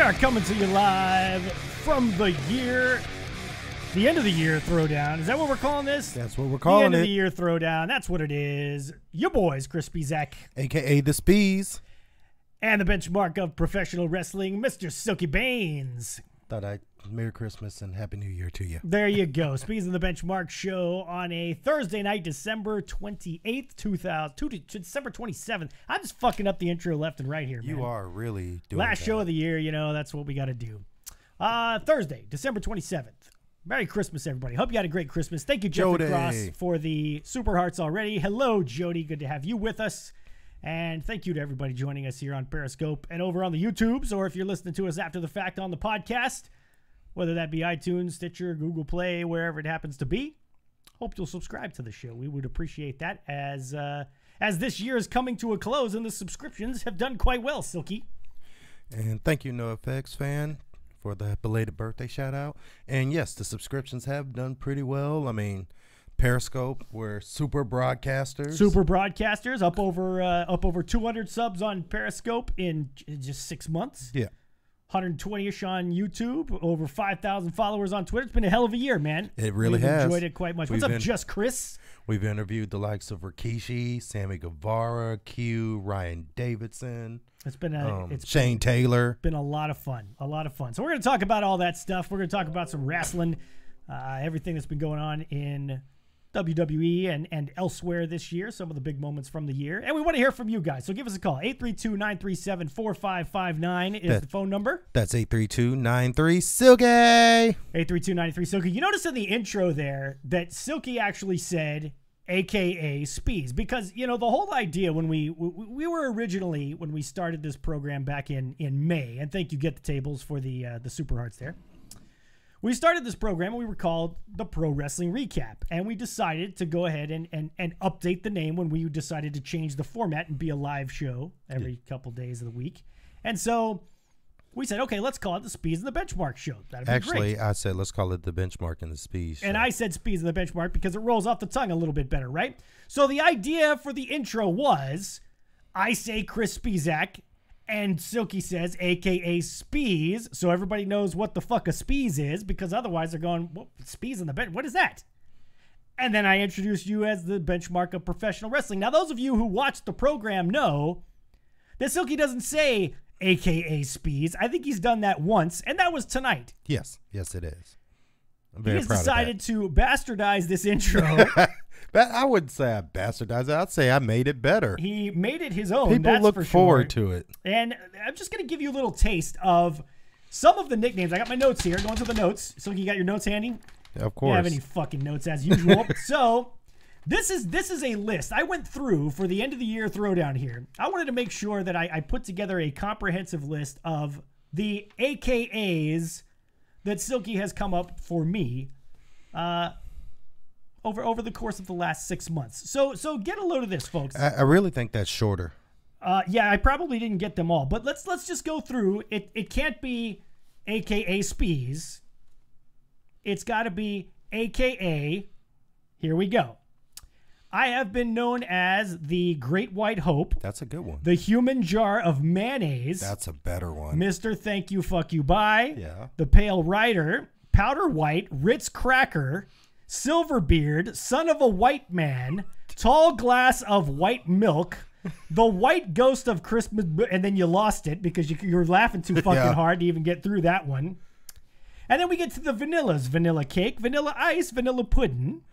are coming to you live from the end of the year throwdown. Is that what we're calling this? That's what we're calling it. The end of the year throwdown. That's what it is. Your boys, Speez, a.k.a. the Speez. And the benchmark of professional wrestling, Mr. Silky Baines. Merry Christmas and Happy New Year to you. There you go. Speez and the Benchmark show on a Thursday night, December 28th, December 27th. I'm just fucking up the intro left and right here, man. You are really doing Last that. show of the year, you know, that's what we got to do. Thursday, December 27th. Merry Christmas, everybody. Hope you had a great Christmas. Thank you, Jeffrey Cross, for the Super Hearts already. Hello, Jody. Good to have you with us. And thank you to everybody joining us here on Periscope and over on the YouTubes, or if you're listening to us after the fact on the podcast, whether that be iTunes, Stitcher, Google Play, wherever it happens to be. Hope you'll subscribe to the show. We would appreciate that as this year is coming to a close and the subscriptions have done quite well, Silky. And thank you, NoFX fan, for the belated birthday shout out. And yes, the subscriptions have done pretty well. I mean, Periscope, we're super broadcasters. Up over 200 subs on Periscope in just 6 months. Yeah. 120-ish on YouTube, over 5,000 followers on Twitter. It's been a hell of a year, man. It really We've has. Enjoyed it quite much. What's up, Just Chris? We've interviewed the likes of Rikishi, Sammy Guevara, Q, Ryan Davidson. It's been Shane Taylor. Been a lot of fun. A lot of fun. So we're going to talk about all that stuff. We're going to talk about some wrestling, everything that's been going on in WWE and elsewhere this year, some of the big moments from the year. And we want to hear from you guys. So give us a call. 832-937-4559 is the phone number. That's 832-93-SILKY. 832-93-SILKY. You notice in the intro there that Silky actually said a.k.a. Speez, because, you know, the whole idea when we were originally, when we started this program back in May, and thank you, Get the Tables, for the Super Hearts there. We started this program and we were called the Pro Wrestling Recap, and we decided to go ahead and update the name when we decided to change the format and be a live show every couple days of the week. And so we said, okay, let's call it the Speez and the Benchmark Show. That'd be Actually, great. I said let's call it the Benchmark and the Speez show. And I said Speez and the Benchmark because it rolls off the tongue a little bit better, right? So the idea for the intro was, I say Chris Speezak, and Silky says, a.k.a. Speez, so everybody knows what the fuck a Speez is, because otherwise they're going, well, Speez in the bench, what is that? And then I introduced you as the benchmark of professional wrestling. Now, those of you who watch the program know that Silky doesn't say a.k.a. Speez. I think he's done that once, and that was tonight. Yes, it is. I'm He very has proud decided of to bastardize this intro. that. I wouldn't say I bastardized it. I'd say I made it better. He made it his own. People that's look for forward sure. to it. And I'm just going to give you a little taste of some of the nicknames. I got my notes here. Going to the notes. So you got your notes handy? Of course. You have any fucking notes as usual. So this is a list I went through for the end of the year throwdown here. I wanted to make sure that I put together a comprehensive list of the AKAs that Silky has come up for me over the course of the last 6 months. So get a load of this, folks. I really think that's shorter. Yeah, I probably didn't get them all, but let's just go through. It can't be AKA Speez. It's got to be AKA. Here we go. I have been known as the Great White Hope. That's a good one. The Human Jar of Mayonnaise. That's a better one. Mr. Thank You, Fuck You, Bye. Yeah. The Pale Rider. Powder White. Ritz Cracker. Silverbeard. Son of a White Man. Tall Glass of White Milk. The White Ghost of Christmas. And then you lost it because you were laughing too fucking hard to even get through that one. And then we get to the vanillas. Vanilla cake, vanilla ice, vanilla pudding.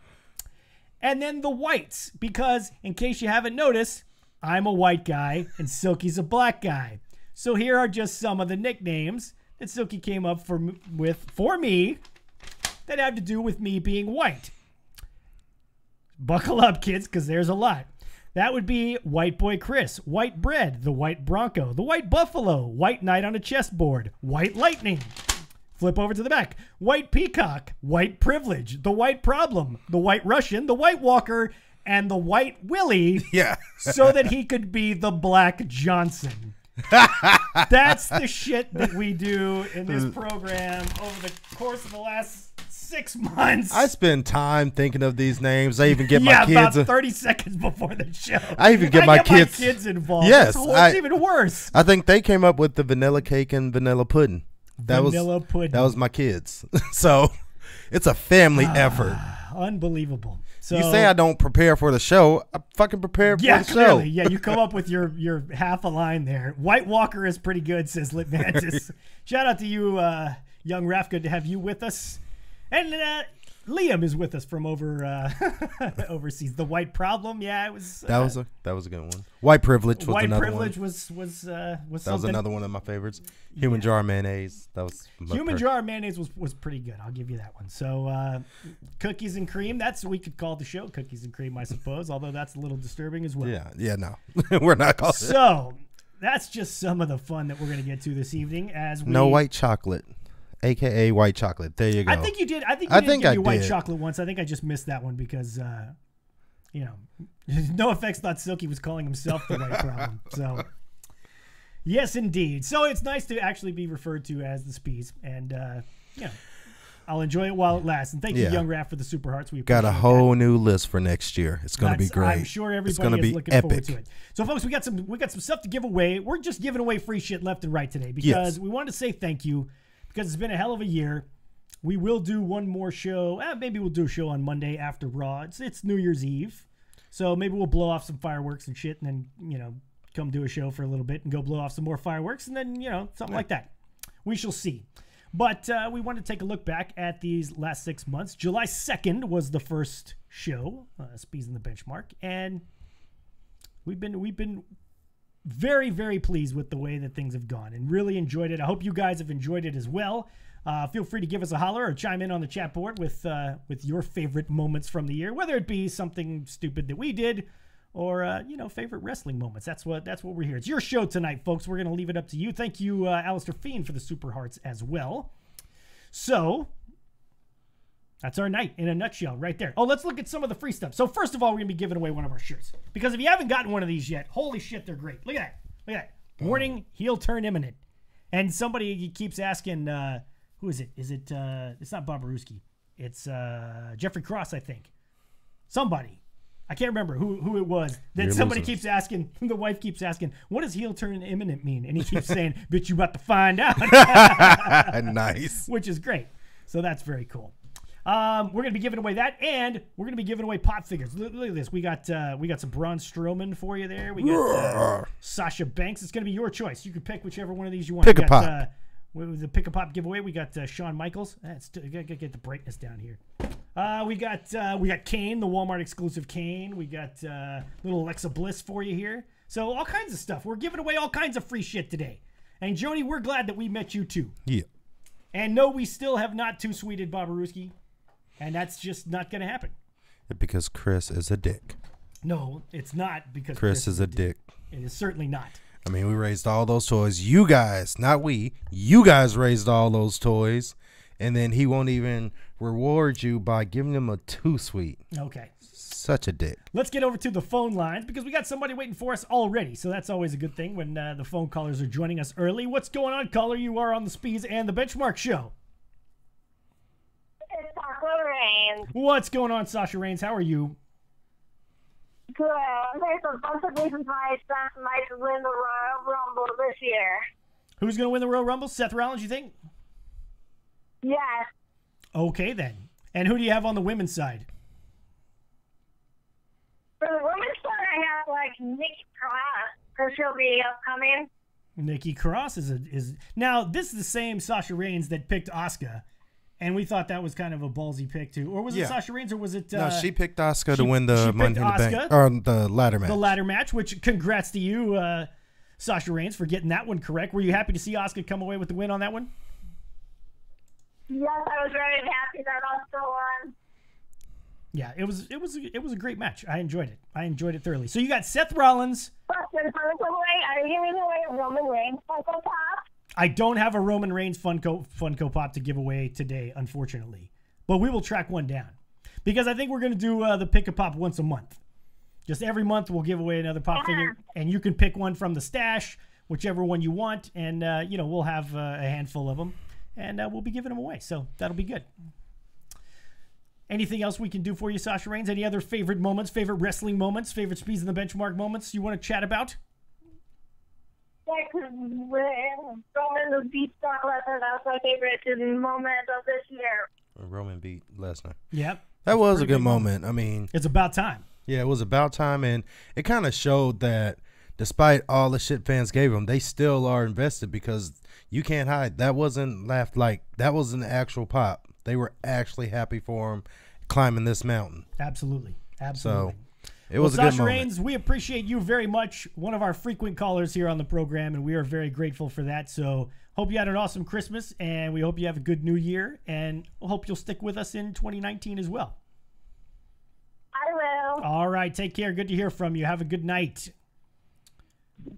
And then the whites, because in case you haven't noticed, I'm a white guy and Silky's a black guy. So here are just some of the nicknames that Silky came up for me that have to do with me being white. Buckle up, kids, because there's a lot. That would be White Boy Chris, White Bread, the White Bronco, the White Buffalo, White Knight on a Chessboard, White Lightning. Flip over to the back. White Peacock, White Privilege, the White Problem, the White Russian, the White Walker, and the White Willie. Yeah. So that he could be the Black Johnson. That's the shit that we do in this program over the course of the last 6 months. I spend time thinking of these names. I even get my kids. About 30 seconds before the show. I even get my kids involved. Yes, it's even worse. I think they came up with the vanilla cake and vanilla pudding. That was my kids. So it's a family effort. Unbelievable. So you say I don't prepare for the show. I fucking prepare for the show. Clearly. Yeah, you come up with your half a line there. White Walker is pretty good, says Lit Mantis. Shout out to you, young Raph. Good to have you with us. And Liam is with us from overseas. The White Problem, yeah, it was. That was a good one. White Privilege was another one. White Privilege was that was another one of my favorites. Human Jar Mayonnaise. That was Human Jar Mayonnaise was pretty good. I'll give you that one. So Cookies and Cream. That's what we could call the show. Cookies and Cream, I suppose. Although that's a little disturbing as well. Yeah, no, we're not calling it. So that's just some of the fun that we're going to get to this evening. No white chocolate. AKA white chocolate. There you go. I think you did. I think you did give me white chocolate once. I think I just missed that one because, no effects thought Silky was calling himself the White Problem. So, yes, indeed. So it's nice to actually be referred to as the Speez, and I'll enjoy it while it lasts. And thank you, Young Raph, for the super hearts. We got a whole new list for next year. It's going to be great. I'm sure everybody is looking forward to it. So, folks, we got some stuff to give away. We're just giving away free shit left and right today because we wanted to say thank you. Because it's been a hell of a year. We will do one more show. Maybe we'll do a show on Monday after Raw. It's New Year's Eve. So maybe we'll blow off some fireworks and shit and then, come do a show for a little bit and go blow off some more fireworks and then, something like that. We shall see. But we want to take a look back at these last 6 months. July 2nd was the first show, Speez in the Benchmark. And we've been very, very pleased with the way that things have gone and really enjoyed it. I hope you guys have enjoyed it as well. Feel free to give us a holler or chime in on the chat board with your favorite moments from the year, whether it be something stupid that we did or, favorite wrestling moments. That's what we're here. It's your show tonight, folks. We're going to leave it up to you. Thank you, Alistair Fiend, for the super hearts as well. So that's our night in a nutshell right there. Oh, let's look at some of the free stuff. So first of all, we're going to be giving away one of our shirts. Because if you haven't gotten one of these yet, holy shit, they're great. Look at that. Look at that. Warning, heel turn imminent. And somebody keeps asking, who is it? Is it, it's not Bob Baruski. It's Jeffrey Cross, I think. Somebody. I can't remember who it was. Then somebody keeps asking, the wife keeps asking, what does heel turn imminent mean? And he keeps saying, bitch, you about to find out. Nice. Which is great. So that's very cool. We're going to be giving away that, and we're going to be giving away pop figures. Look at this. We got some Braun Strowman for you there. We got Sasha Banks. It's going to be your choice. You can pick whichever one of these you want. Pick a pop. With the Pick a Pop giveaway, we got Shawn Michaels. Gotta get the brightness down here. We got Kane, the Walmart exclusive Kane. We got little Alexa Bliss for you here. So all kinds of stuff. We're giving away all kinds of free shit today. And Joni, we're glad that we met you too. Yeah. And no, we still have not too sweeted Babaruski. And that's just not going to happen. Because Chris is a dick. No, it's not because Chris is a dick. It is certainly not. I mean, we raised all those toys. You guys, not we. You guys raised all those toys. And then he won't even reward you by giving him a too sweet. Okay. Such a dick. Let's get over to the phone lines because we got somebody waiting for us already. So that's always a good thing when the phone callers are joining us early. What's going on, caller? You are on the Speez and the Benchmark Show. It's Sasha Reigns. What's going on, Sasha Reigns? How are you? Good. There's a bunch of reasons why I might win the Royal Rumble this year. Who's going to win the Royal Rumble? Seth Rollins, you think? Yes. Okay, then. And who do you have on the women's side? For the women's side, I have Nikki Cross, because she'll be upcoming. Nikki Cross is now. This is the same Sasha Reigns that picked Asuka, and we thought that was kind of a ballsy pick too. Or was it Sasha Reigns, or was it? No, she picked Asuka to win the Money in the Bank or the ladder match. The ladder match, which congrats to you, Sasha Reigns, for getting that one correct. Were you happy to see Asuka come away with the win on that one? Yes, I was very happy that Asuka won. Yeah, it was a great match. I enjoyed it. I enjoyed it thoroughly. So you got Seth Rollins. Question, are you giving away a Roman Reigns Funko Pop? I don't have a Roman Reigns Funko Pop to give away today, unfortunately. But we will track one down. Because I think we're going to do the Pick a Pop once a month. Just every month we'll give away another pop figure. And you can pick one from the stash, whichever one you want. And, we'll have a handful of them. And we'll be giving them away. So that'll be good. Anything else we can do for you, Sasha Reigns? Any other favorite moments, favorite wrestling moments, favorite Speeds in the Benchmark moments you want to chat about? Yeah, because Roman beat Brock Lesnar. That was my favorite moment of this year. Roman beat Lesnar. Yep. That was a good moment. I mean, it's about time. Yeah, it was about time, and it kind of showed that despite all the shit fans gave him, they still are invested because you can't hide. That wasn't laughed like that was an actual pop. They were actually happy for him climbing this mountain. Absolutely. So it was a good Sasha moment. Reigns, we appreciate you very much. One of our frequent callers here on the program, and we are very grateful for that. So hope you had an awesome Christmas, and we hope you have a good New Year, and hope you'll stick with us in 2019 as well. I will. All right. Take care. Good to hear from you. Have a good night.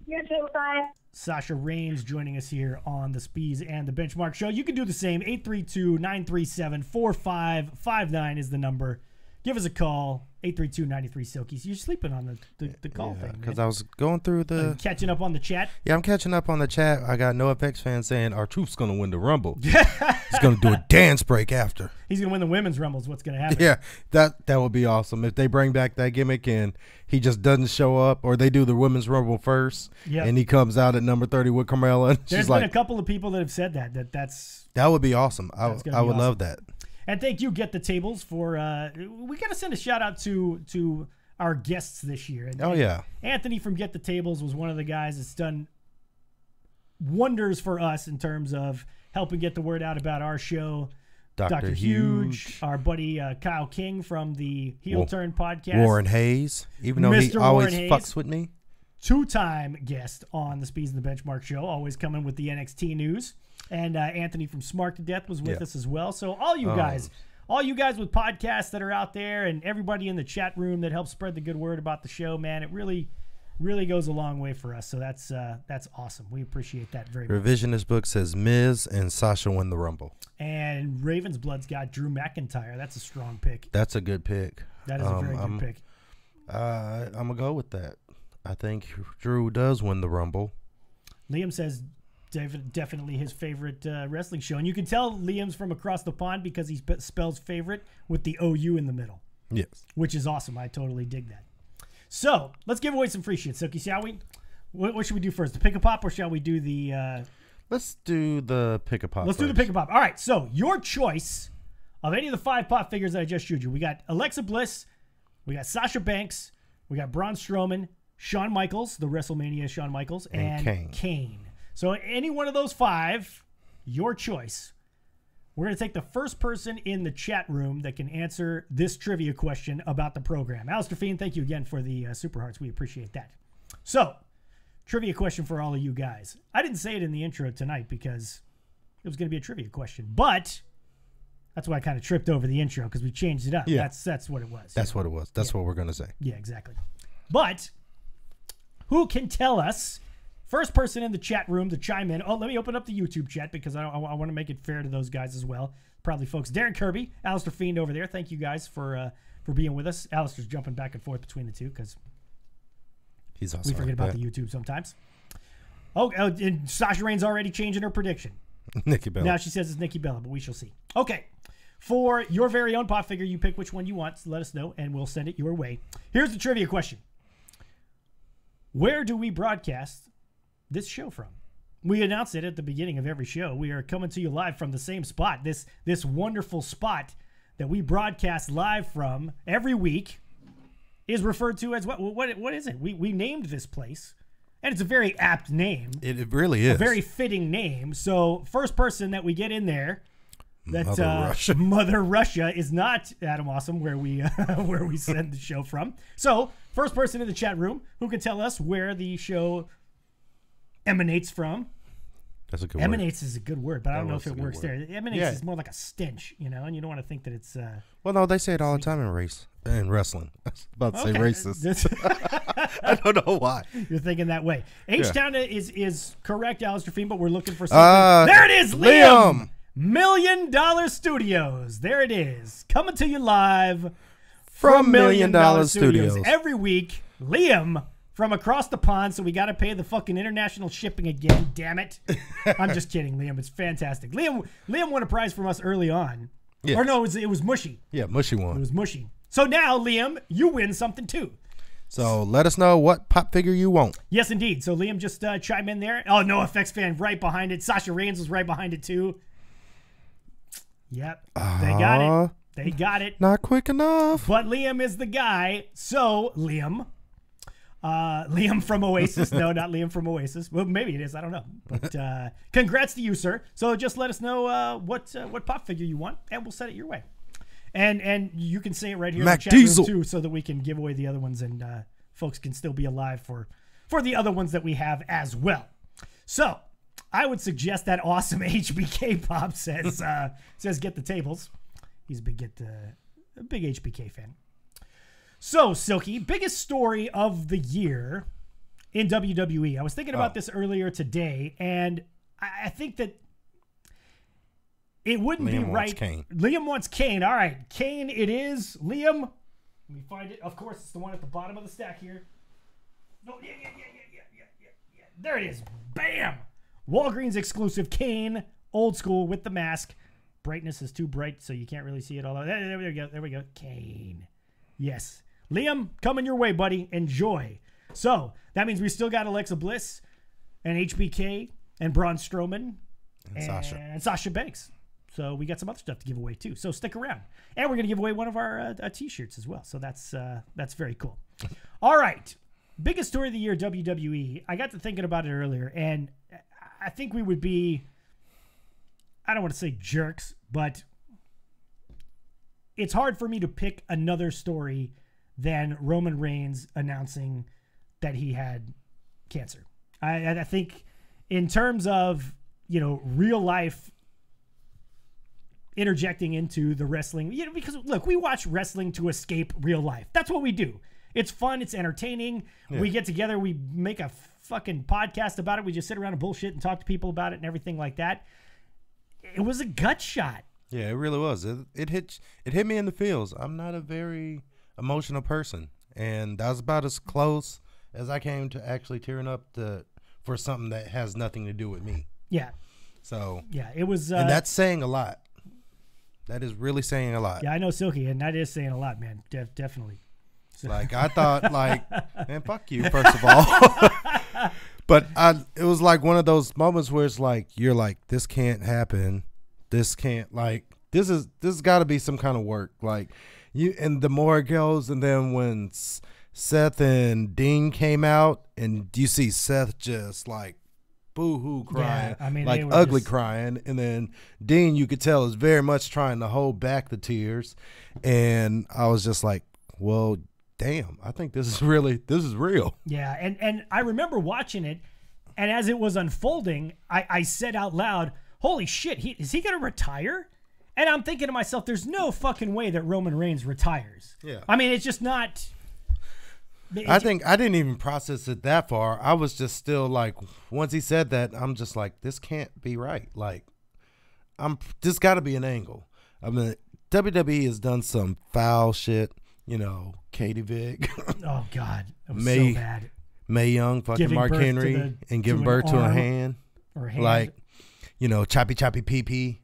You too, bye. Sasha Reigns joining us here on the Speez and the Benchmark Show. You can do the same. 832-937-4559 is the number. Give us a call. 832-93-SILKIES. You're sleeping on the call thing, because I was going through the... catching up on the chat? Yeah, I'm catching up on the chat. I got NoFX fans saying R-Truth's going to win the Rumble. He's going to do a dance break after. He's going to win the women's Rumble is what's going to happen. Yeah, that would be awesome. If they bring back that gimmick and he just doesn't show up, or they do the women's Rumble first, and he comes out at number 30 with Carmella. There's been a couple of people that have said that would be awesome. I would love that. And thank you, Get the Tables, for we got to send a shout out to our guests this year. And, Anthony from Get the Tables was one of the guys that's done wonders for us in terms of helping get the word out about our show. Dr. Huge, our buddy Kyle King from the Heel Turn podcast. Warren Hayes, even though he always fucks with me. Two-time guest on the Speeds and the Benchmark Show, always coming with the NXT news. And Anthony from Smart to Death was with us as well. So all you guys with podcasts that are out there, and everybody in the chat room that helps spread the good word about the show, man, it really, really goes a long way for us. So that's awesome. We appreciate that very much. Revisionist book says Miz and Sasha win the Rumble. And Raven's Blood's got Drew McIntyre. That's a strong pick. That's a good pick. That is a very good pick. I'm going to go with that. I think Drew does win the Rumble. Liam says definitely his favorite wrestling show. And you can tell Liam's from across the pond because he spells favorite with the OU in the middle. Yes. Which is awesome. I totally dig that. So let's give away some free shit, Silky. Shall we? What should we do first? The pick a pop, or shall we do the... Let's do the pick a pop. Let's do the pick a pop. All right. So your choice of any of the 5 pop figures that I just showed you. We got Alexa Bliss. We got Sasha Banks. We got Braun Strowman. Shawn Michaels, the WrestleMania Shawn Michaels. And Kane. So any one of those 5, your choice. We're going to take the first person in the chat room that can answer this trivia question about the program. Alistair Fiend, thank you again for the Super Hearts. We appreciate that. So, trivia question for all of you guys. I didn't say it in the intro tonight because it was going to be a trivia question, but that's why I kind of tripped over the intro because we changed it up. Yeah. That's what it was. That's what it was. That's what we're going to say. Yeah, exactly. But who can tell us? First person in the chat room to chime in. Oh, let me open up the YouTube chat because I want to make it fair to those guys as well. Probably folks. Darren Kirby, Alistair Fiend over there. Thank you guys for being with us. Alistair's jumping back and forth between the two because we forget about the YouTube sometimes. Oh, and Sasha Reigns already changing her prediction. Nikki Bella. Now she says it's Nikki Bella, but we shall see. Okay. For your very own pop figure, you pick which one you want. So let us know, and we'll send it your way. Here's the trivia question. Where do we broadcast this show from? We announce it at the beginning of every show. We are coming to you live from the same spot. This wonderful spot that we broadcast live from every week is referred to as what is it? We named this place, and it's a very apt name. It really is. A very fitting name. So first person that we get in there, that Russia. Mother Russia is not Adam Awesome, where we send the show from. So first person in the chat room who can tell us where the show emanates from. That's a good Emanates word. is a good word, but I don't know if it works there. Emanates is more like a stench, and you don't want to think that it's... Well, no, they say it all the time in wrestling. I was about to say racist. I don't know why. You're thinking that way. H-Town is correct, Alistair Fiend, but we're looking for something. There it is, Liam! $1 Million Studios. There it is. Coming to you live from $1 Million Studios. Every week, Liam... from across the pond, so we got to pay the fucking international shipping again. Damn it! I'm just kidding, Liam. It's fantastic. Liam won a prize from us early on. Yes. Or no, it was mushy. Yeah, mushy It one. was mushy. So now, Liam, you win something too. So let us know what pop figure you want. Yes, indeed. So Liam, just chime in there. Oh, no effects fan right behind it. Sasha Reigns was right behind it too. Yep, they got it. They got it. Not quick enough. But Liam is the guy. So Liam from Oasis. No, not Liam from Oasis. Well, maybe it is. I don't know. But congrats to you, sir. So just let us know what pop figure you want, and we'll set it your way. And you can say it right here in the chat room too, so that we can give away the other ones, and folks can still be alive for the other ones that we have as well. So I would suggest that awesome HBK Pop says get the tables. He's a big HBK fan. So, Silky, biggest story of the year in WWE. I was thinking about this earlier today, and I think that it wouldn't be right. Liam wants Kane. All right, Kane it is. Liam, let me find it. Of course, it's the one at the bottom of the stack here. Oh, yeah. There it is. Bam! Walgreens exclusive Kane, old school with the mask. Brightness is too bright, so you can't really see it all. There we go. Kane. Yes. Liam, coming your way, buddy. Enjoy. So, that means we still got Alexa Bliss and HBK and Braun Strowman and Sasha Banks. So, we got some other stuff to give away, too. So, stick around. And we're going to give away one of our T-shirts as well. So, that's very cool. All right. Biggest story of the year, WWE. I got to thinking about it earlier, and I think we would be, I don't want to say jerks, but it's hard for me to pick another story than Roman Reigns announcing that he had cancer. I think in terms of, real life interjecting into the wrestling, because look, we watch wrestling to escape real life. That's what we do. It's fun. It's entertaining. Yeah. We get together. We make a fucking podcast about it. We just sit around and bullshit and talk to people about it and everything like that. It was a gut shot. Yeah, it really was. It hit me in the feels. I'm not a very emotional person, and that was about as close as I came to actually tearing up for something that has nothing to do with me. Yeah. So yeah, it was, and that's saying a lot. That is really saying a lot. Yeah, I know, Silky, and that is saying a lot, man. Definitely. Like I thought, man, fuck you, first of all. But it was like one of those moments where it's like you're like, this can't happen. This can't this has got to be some kind of work. Like and the more it goes, and then when Seth and Dean came out, and you see Seth just like boo-hoo crying, yeah, I mean, like ugly crying, and then Dean, you could tell, is very much trying to hold back the tears, and I was just like, well, damn, I think this is real. Yeah, and I remember watching it, and as it was unfolding, I said out loud, holy shit, is he going to retire? And I'm thinking to myself, there's no fucking way that Roman Reigns retires. Yeah. I mean, it's just not. I think I didn't even process it that far. I was just still like, once he said that, I'm just like, this can't be right. Like, this got to be an angle. I mean, WWE has done some foul shit. Katie Vick. Oh, God. That was so bad. Mae Young, fucking Mark Henry, and giving birth to a hand. Or a hand. Like, choppy pee-pee.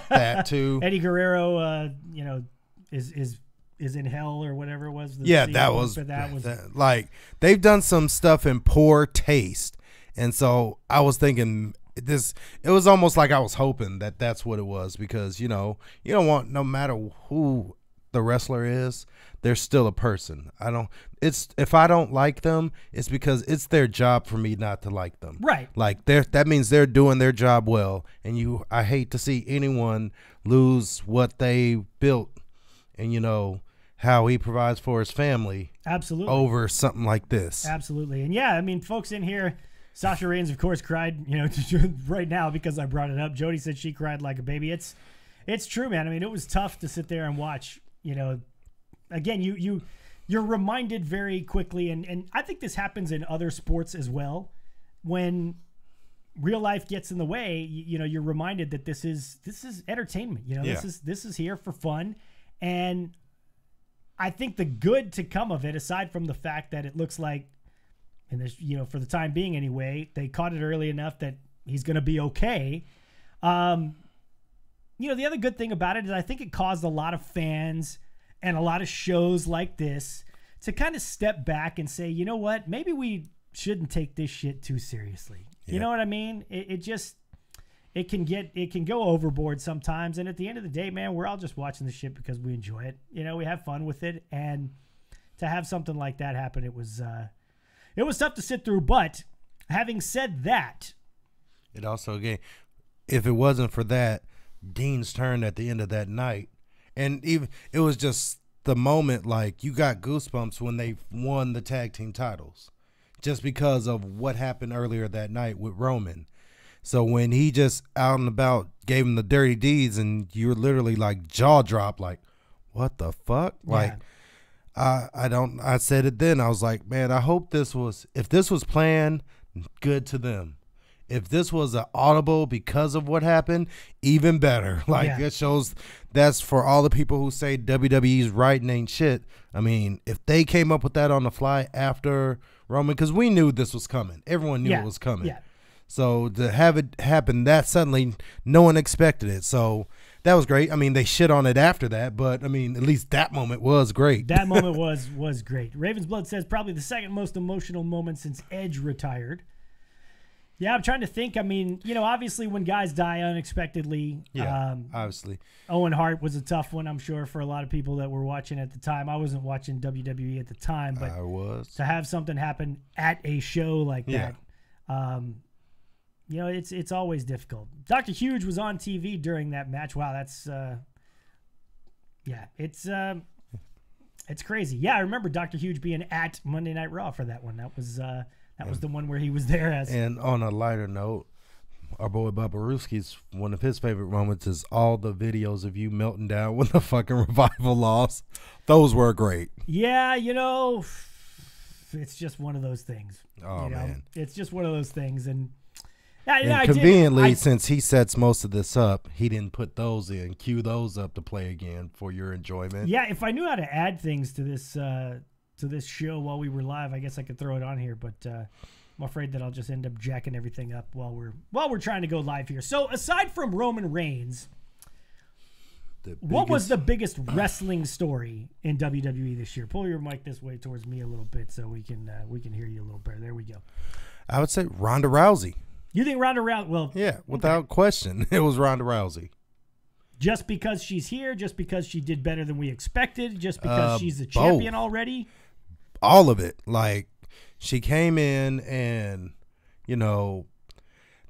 That, too. Eddie Guerrero, is in hell or whatever it was. That was like, they've done some stuff in poor taste. And so I was thinking it was almost like I was hoping that that's what it was, because, you don't want, no matter who the wrestler is, they're still a person. If I don't like them, it's because it's their job for me not to like them. Right. Like that means they're doing their job well, and I hate to see anyone lose what they built, and how he provides for his family. Absolutely. Over something like this. Absolutely. And yeah, I mean, folks in here, Sasha Reigns, of course, cried, right now because I brought it up. Jody said she cried like a baby. It's true, man. I mean, it was tough to sit there and watch. Again, you're reminded very quickly, and I think this happens in other sports as well. When real life gets in the way, you're reminded that this is entertainment. This is here for fun, and I think the good to come of it, aside from the fact that it looks like, and this, for the time being anyway, they caught it early enough that he's going to be okay. you know, the other good thing about it is I think it caused a lot of fans and a lot of shows like this to kind of step back and say, you know what, maybe we shouldn't take this shit too seriously. Yeah. You know what I mean? It can go overboard sometimes. And at the end of the day, man, we're all just watching the shit because we enjoy it. You know, we have fun with it. And to have something like that happen, it was tough to sit through. But having said that, it also gave, if it wasn't for that, Dean's turn at the end of that night, and even it was just the moment, like, you got goosebumps when they won the tag team titles just because of what happened earlier that night with Roman. So when he just out and about gave him the dirty deeds, and you were literally like jaw drop, like, what the fuck? Yeah. Like, I said it then. I was like, man, I hope if this was planned, good to them. If this was an audible because of what happened, even better. Like, it shows that's for all the people who say WWE's writing ain't shit. I mean, if they came up with that on the fly after Roman, because we knew this was coming. Everyone knew it was coming. Yeah. So to have it happen that suddenly, no one expected it. So that was great. I mean, they shit on it after that, but I mean, at least that moment was great. That moment was great. Ravens Blood says probably the second most emotional moment since Edge retired. Yeah, I'm trying to think. I mean, you know, obviously when guys die unexpectedly, obviously. Owen Hart was a tough one, I'm sure, for a lot of people that were watching at the time. I wasn't watching WWE at the time, but I was. To have something happen at a show like that, you know, it's always difficult. Dr. Huge was on TV during that match. Wow, that's it's crazy. Yeah, I remember Dr. Huge being at Monday Night Raw for that one. That was the one where he was there as. And on a lighter note, our boy Bubba Ruski's, one of his favorite moments is all the videos of you melting down when the fucking Revival lost. Those were great. Yeah, you know, it's just one of those things. Oh, you know? man. It's just one of those things. And conveniently, since he sets most of this up, he didn't put those in. Cue those up to play again for your enjoyment. Yeah, if I knew how to add things to this show while we were live, I guess I could throw it on here, but I'm afraid that I'll just end up jacking everything up while we're trying to go live here. So aside from Roman Reigns, what was the biggest wrestling story in WWE this year? Pull your mic this way towards me a little bit so we can hear you a little better. There we go. I would say Ronda Rousey. You think Ronda Rousey? Well, yeah, without question, it was Ronda Rousey. Just because she's here, just because she did better than we expected, just because she's a champion already? All of it. Like, she came in and, you know,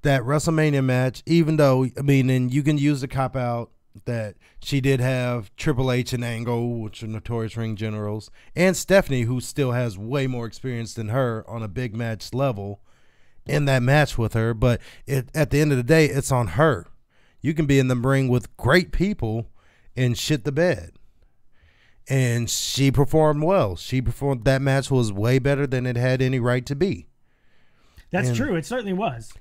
that WrestleMania match, even though, I mean, and you can use the cop-out that she did have Triple H and Angle, which are notorious ring generals, and Stephanie, who still has way more experience than her on a big match level in that match with her. But at the end of the day, it's on her. You can be in the ring with great people and shit the bed. And she performed well. That match was way better than it had any right to be. That's true. It certainly was.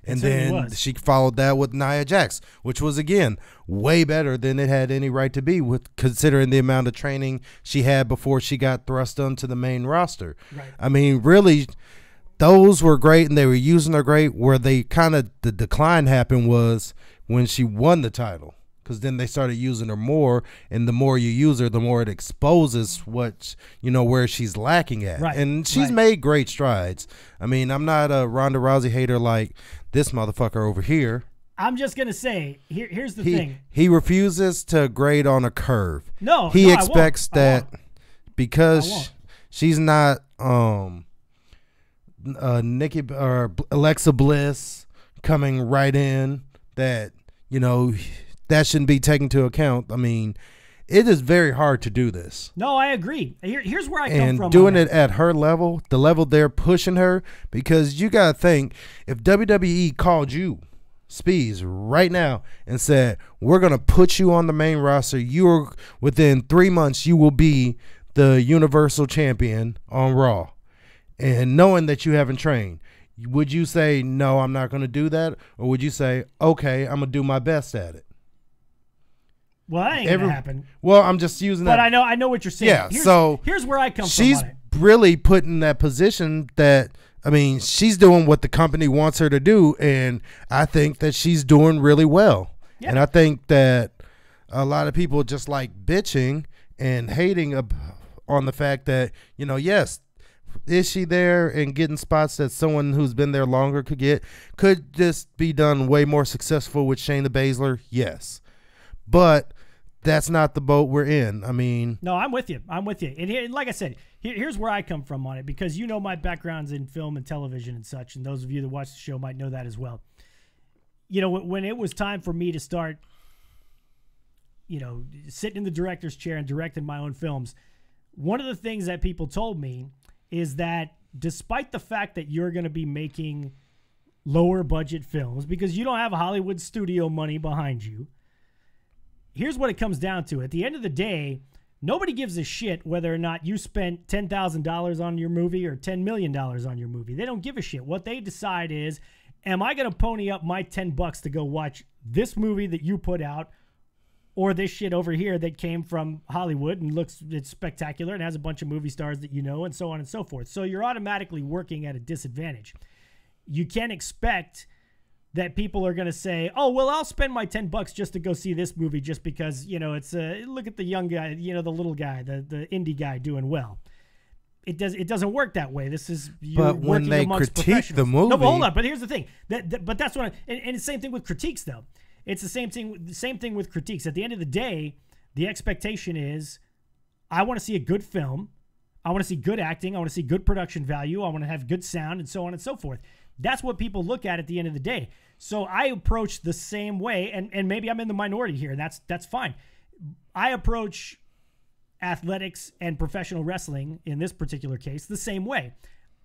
She followed that with Nia Jax, which was, again, way better than it had any right to be, with considering the amount of training she had before she got thrust onto the main roster. Right. I mean, really, those were great, and they were using her great. Where the decline happened was when she won the title, because then they started using her more, and the more you use her, the more it exposes where she's lacking at. Right. And she's made great strides. I mean, I'm not a Ronda Rousey hater like this motherfucker over here. I'm just going to say, here's the thing. He refuses to grade on a curve. He expects that because she's not Nikki or Alexa Bliss coming right in, that, you know, that shouldn't be taken into account. I mean, it is very hard to do this. No, I agree. Here's where I come from. And doing it at her level, the level they're pushing her, because you got to think, if WWE called you, Speez, right now and said, we're going to put you on the main roster, within 3 months, you will be the Universal Champion on Raw, and knowing that you haven't trained, would you say, no, I'm not going to do that? Or would you say, okay, I'm going to do my best at it? Well, that ain't going to happen. Well, I'm just using that. But I know what you're saying. Yeah, here's where I come from. She's really put in that position that, I mean, she's doing what the company wants her to do, and I think that she's doing really well. Yeah. And I think that a lot of people just like bitching and hating on the fact that, you know, yes, is she there and getting spots that someone who's been there longer could get? Could this be done way more successful with Shayna Baszler? Yes. But that's not the boat we're in. I mean, no, I'm with you. And here, like I said, here's where I come from on it, because you know my background's in film and television and such, and those of you that watch the show might know that as well. You know, when it was time for me to start, you know, sitting in the director's chair and directing my own films, one of the things that people told me is that despite the fact that you're going to be making lower budget films because you don't have Hollywood studio money behind you, here's what it comes down to. At the end of the day, nobody gives a shit whether or not you spent $10,000 on your movie or $10 million on your movie. They don't give a shit. What they decide is, am I going to pony up my $10 to go watch this movie that you put out, or this shit over here that came from Hollywood and it's spectacular and has a bunch of movie stars that you know, and so on and so forth. So you're automatically working at a disadvantage. You can't expect that people are going to say, oh, well, I'll spend my $10 just to go see this movie just because, you know, it's look at the young guy, you know, the little guy, the indie guy doing well. It doesn't work that way. This is but when they critique the movie. No, but hold on. But here's the thing. But that's what. And it's the same thing with critiques, though. It's the same thing with critiques. At the end of the day, the expectation is, I want to see a good film. I want to see good acting. I want to see good production value. I want to have good sound, and so on and so forth. That's what people look at the end of the day. So I approach the same way, and maybe I'm in the minority here. That's fine. I approach athletics and professional wrestling, in this particular case, the same way.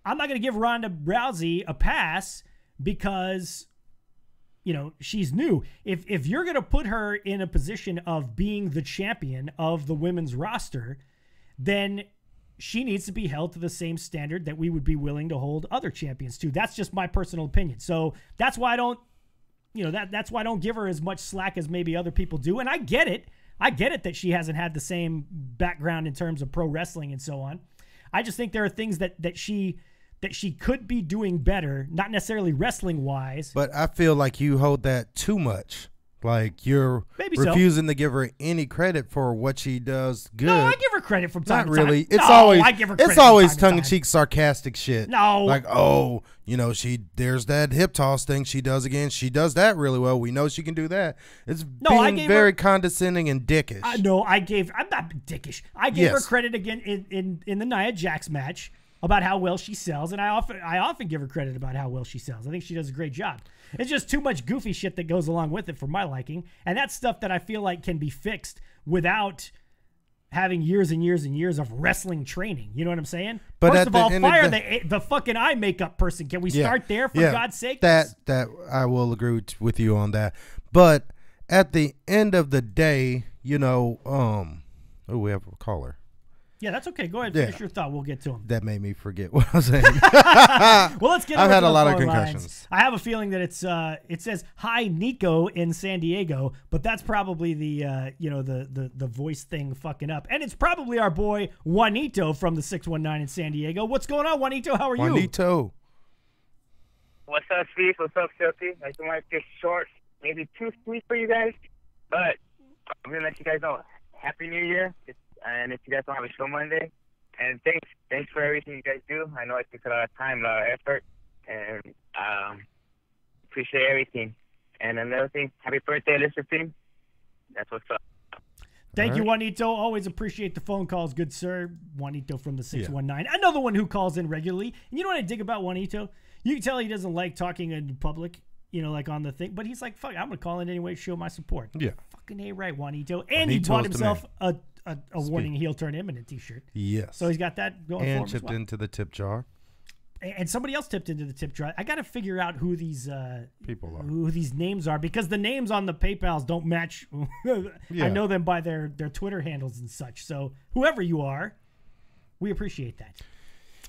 I'm not going to give Ronda Rousey a pass because, you know, she's new. If you're going to put her in a position of being the champion of the women's roster, then she needs to be held to the same standard that we would be willing to hold other champions to. That's just my personal opinion. So that's why I don't, you know, that's why I don't give her as much slack as maybe other people do. And I get it. I get it that she hasn't had the same background in terms of pro wrestling and so on. I just think there are things that she could be doing better, not necessarily wrestling wise. But I feel like you hold that too much. Like you're maybe refusing to give her any credit for what she does good. No, I give her credit from time Not to time. really. I give her credit it's always from tongue time in cheek, sarcastic shit. No, like, oh, you know, there's that hip toss thing she does again. She does that really well. We know she can do that. It's being very condescending and dickish. I'm not dickish. I gave her credit again in the Nia Jax match about how well she sells, and I often give her credit about how well she sells. I think she does a great job. It's just too much goofy shit that goes along with it for my liking, and that's stuff that I feel like can be fixed without having years and years and years of wrestling training. You know what I'm saying? But first of all, fire the fucking eye makeup person. Can we start there, for God's sake? That I will agree with you on that. But at the end of the day, you know, we have a caller. Yeah, that's okay. Go ahead, finish your thought. We'll get to him. That made me forget what I was saying. Well, let's get. I've had a lot of concussions. Lines. I have a feeling that it says "Hi Nico" in San Diego, but that's probably the the voice thing fucking up, and it's probably our boy Juanito from the 619 in San Diego. What's going on, Juanito? How are you? Juanito. What's up, Speez? What's up, Filthy? I just want to get short, maybe too sweet for you guys, but I'm gonna let you guys know. Happy New Year. And if you guys don't have a show Monday, and thanks for everything you guys do. I know it takes a lot of time, a lot of effort, and appreciate everything. And another thing, happy birthday, Lister Team. That's what's up. Thank you, Juanito. Always appreciate the phone calls, good sir. Juanito from the 619. Another one who calls in regularly. And you know what I dig about Juanito? You can tell he doesn't like talking in public, you know, like on the thing. But he's like, fuck, I'm going to call in anyway, show my support. Yeah. Fucking A right, Juanito. And he bought himself a warning heel turn imminent t-shirt. Yes. So he's got that going for him. And chipped into the tip jar. And somebody else tipped into the tip jar. I got to figure out who these people are, who these names are, because the names on the PayPals don't match. I know them by their Twitter handles and such. So whoever you are, we appreciate that.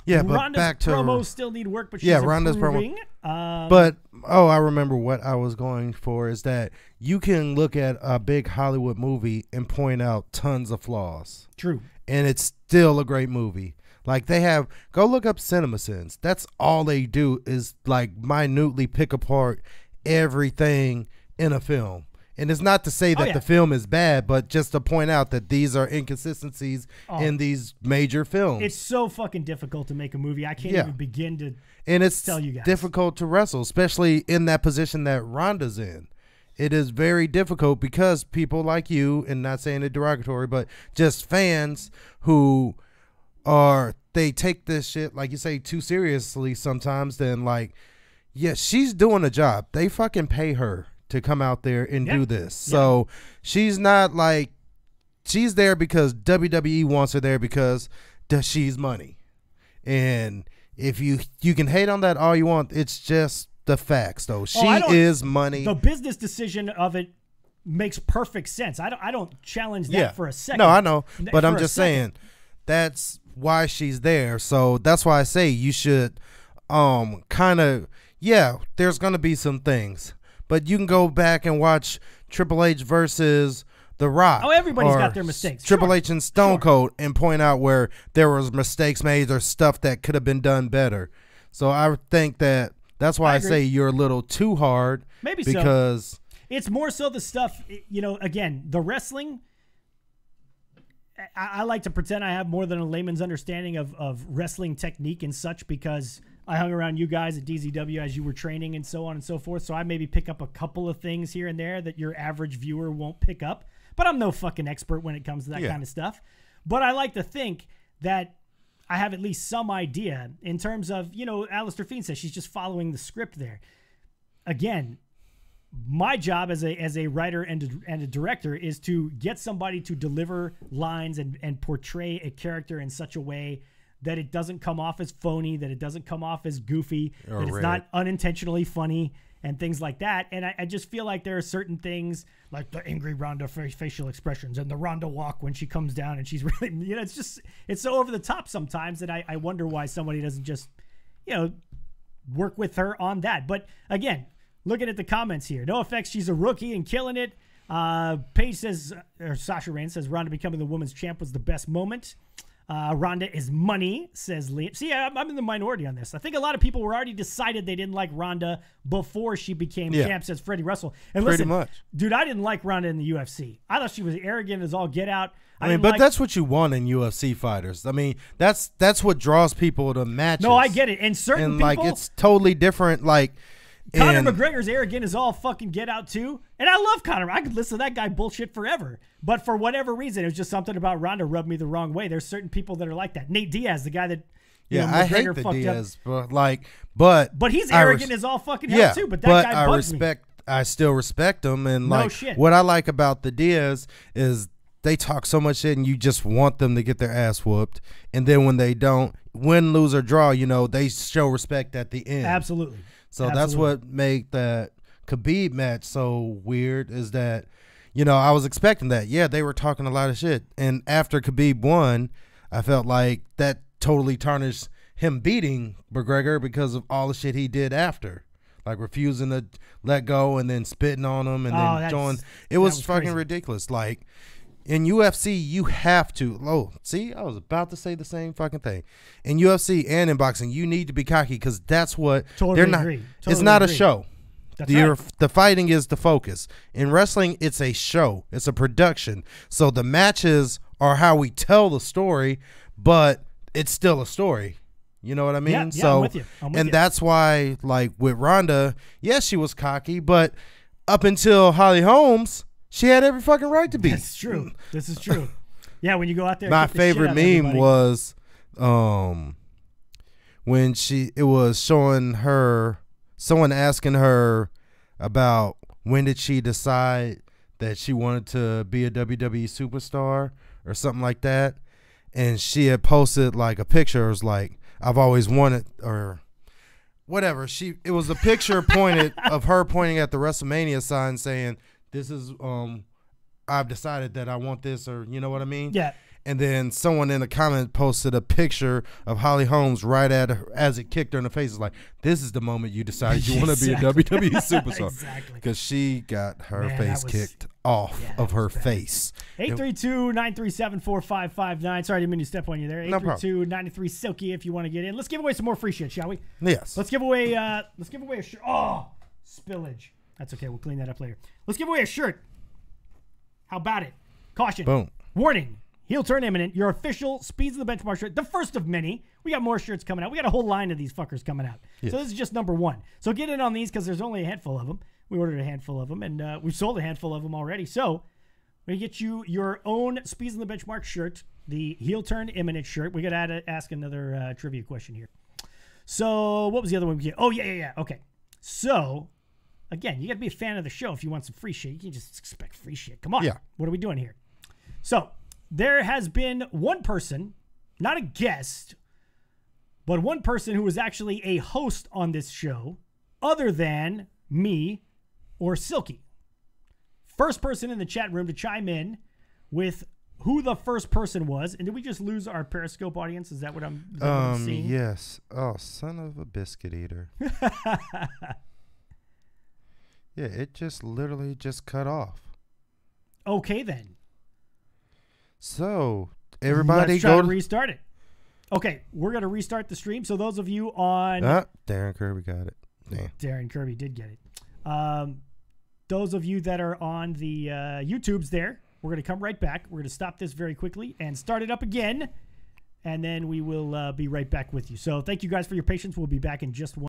Yeah, but Ronda's back to promos still need work, but she's Ronda's improving. But I remember what I was going for is that you can look at a big Hollywood movie and point out tons of flaws. True. And it's still a great movie. Like go look up CinemaSins. That's all they do is like minutely pick apart everything in a film. And it's not to say that yeah. the film is bad, but just to point out that these are inconsistencies in these major films. It's so fucking difficult to make a movie. I can't even begin to tell you guys. Difficult to wrestle, especially in that position that Ronda's in. It is very difficult because people like you, and not saying it derogatory, but just fans who they take this shit, like you say, too seriously sometimes. Then like, yeah, she's doing a job. They fucking pay her to come out there and do this. So she's not like, she's there because WWE wants her there because she's money. And if you can hate on that all you want, it's just the facts though. She is money. The business decision of it makes perfect sense. I don't challenge that for a second. No, I know, but I'm just saying that's why she's there. So that's why I say you should kind of, there's going to be some things. But you can go back and watch Triple H versus The Rock. Oh, everybody's got their mistakes. Triple H and Stone Cold, and point out where there was mistakes made or stuff that could have been done better. So I think that's why I say you're a little too hard. Maybe because it's more so the stuff, again, the wrestling. I like to pretend I have more than a layman's understanding of wrestling technique and such because I hung around you guys at DZW as you were training and so on and so forth. So I maybe pick up a couple of things here and there that your average viewer won't pick up. But I'm no fucking expert when it comes to that kind of stuff. But I like to think that I have at least some idea in terms of, Alistair Fiend says she's just following the script there. Again, my job as a writer and a director is to get somebody to deliver lines and portray a character in such a way that it doesn't come off as phony, that it doesn't come off as goofy, that it's not unintentionally funny and things like that. And I just feel like there are certain things like the angry Ronda facial expressions and the Ronda walk when she comes down and she's really, it's so over the top sometimes that I wonder why somebody doesn't just, work with her on that. But again, looking at the comments here, no effects. She's a rookie and killing it. Paige says, or Sasha Rain says, Ronda becoming the women's champ was the best moment. Ronda is money, says Liam. See, I'm in the minority on this. I think a lot of people were already decided they didn't like Ronda before she became champ, says Freddie Russell. And listen, much. Dude, I didn't like Ronda in the UFC. I thought she was arrogant as all get out. But that's what you want in UFC fighters. I mean, that's what draws people to matches. No, I get it. And certain people, it's totally different. Like, Conor McGregor's arrogant as all fucking get out too. And I love Conor. I could listen to that guy bullshit forever. But for whatever reason, it was just something about Ronda rubbed me the wrong way. There's certain people that are like that. Nate Diaz, the guy that I hate the Diaz, but he's arrogant as all fucking hell too. But that guy bugs me. I still respect him, and shit. What I like about the Diaz is they talk so much shit, and you just want them to get their ass whooped. And then when they don't, win, lose, or draw, they show respect at the end. Absolutely. So that's what made that Khabib match so weird is that, I was expecting that. Yeah, they were talking a lot of shit. And after Khabib won, I felt like that totally tarnished him beating McGregor because of all the shit he did after. Like refusing to let go and then spitting on him and then join. It was fucking crazy. Ridiculous. Like, in UFC, you have to. I was about to say the same fucking thing. In UFC and in boxing, you need to be cocky because that's what they're not. Agree. It's not a show. That's right. The fighting is the focus. In wrestling, it's a show. It's a production. So the matches are how we tell the story, but it's still a story. You know what I mean? Yeah, so, I'm with you. That's why, like with Ronda, yes, she was cocky, but up until Holly Holmes, she had every fucking right to be. That's true. This is true. Yeah, when you go out there. My favorite meme was when it was showing her, someone asking her about when did she decide that she wanted to be a WWE superstar or something like that. And she had posted like a picture. It was like, I've always wanted, or whatever. It was a picture of her pointing at the WrestleMania sign saying, this is, I've decided that I want this, or you know what I mean? Yeah. And then someone in the comment posted a picture of Holly Holmes right at her as it kicked her in the face. It's like, this is the moment you decided you want to be a WWE superstar. Exactly. Because she got her face kicked off of her face. 832-937-4559. Sorry, I didn't mean to step on you there. 832-93-SILKY if you want to get in. Let's give away some more free shit, shall we? Yes. Let's give away a shirt. Oh, spillage. That's okay. We'll clean that up later. Let's give away a shirt. How about it? Caution. Boom. Warning. Heel turn imminent. Your official Speeds of the Benchmark shirt. The first of many. We got more shirts coming out. We got a whole line of these fuckers coming out. Yes. So this is just number 1. So get in on these because there's only a handful of them. We ordered a handful of them, and we've sold a handful of them already. So we get you your own Speeds of the Benchmark shirt, the heel turn imminent shirt. We got to ask another trivia question here. So what was the other one we get? Oh, yeah. Okay. So, again, you got to be a fan of the show if you want some free shit. You can't just expect free shit. Come on. Yeah. What are we doing here? So, there has been one person, not a guest, but one person who was actually a host on this show other than me or Silky. First person in the chat room to chime in with who the first person was. And did we just lose our Periscope audience? Is that what I'm seeing? Yes. Oh, son of a biscuit eater. Yeah, it just literally just cut off. Okay, then. So, everybody Let's try to restart it. Okay, we're going to restart the stream. So those of you on... Darren Kirby got it. Damn. Darren Kirby did get it. Those of you that are on the YouTubes there, we're going to come right back. We're going to stop this very quickly and start it up again. And then we will be right back with you. So thank you guys for your patience. We'll be back in just one.